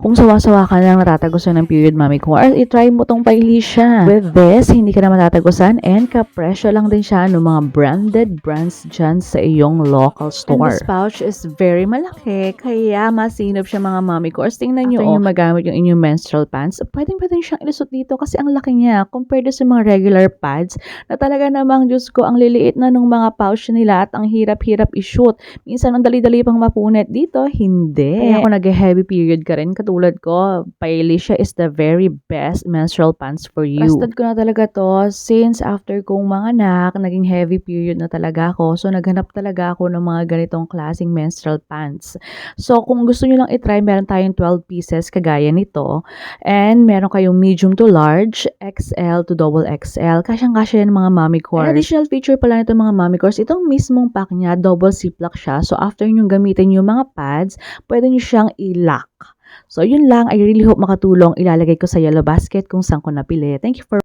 Kung sawa-sawa ka lang natatagusan ng period mommy core, i-try mo tong Pailisha. With this, hindi ka na matatagusan and kapresyo lang din siya ng mga branded brands dyan sa iyong local store. And this pouch is very malaki, kaya masinop siya mga mommy cores. Tingnan nyo, after nyo magamit yung inyong menstrual pants, pwedeng siyang ilusot dito kasi ang laki niya compared sa mga regular pads na talaga namang, Diyos ko, ang liliit na ng mga pouch nila at ang hirap-hirap i-shoot. Minsan, ang dali-dali pang mapunit dito, hindi. Kaya kung nag-heavy period ka rin, katulad ko, Pailisha is the very best menstrual pants for you. Trusted ko na talaga to since after kong manganak, naging heavy period na talaga ako. So, naghanap talaga ako ng mga ganitong klaseng menstrual pants. So, kung gusto nyo lang itry, meron tayong 12 pieces kagaya nito. And meron kayong medium to large, XL to double XL. Kasyang-kasya yan mga mommy cores. An additional feature pala nito mga mommy cores, itong mismong pack niya, double ziplock siya. So, after nyo gamitin yung mga pads, pwede nyo siyang i-lock. So, yun lang. I really hope makatulong. Ilalagay ko sa yellow basket kung saan ko napili. Thank you for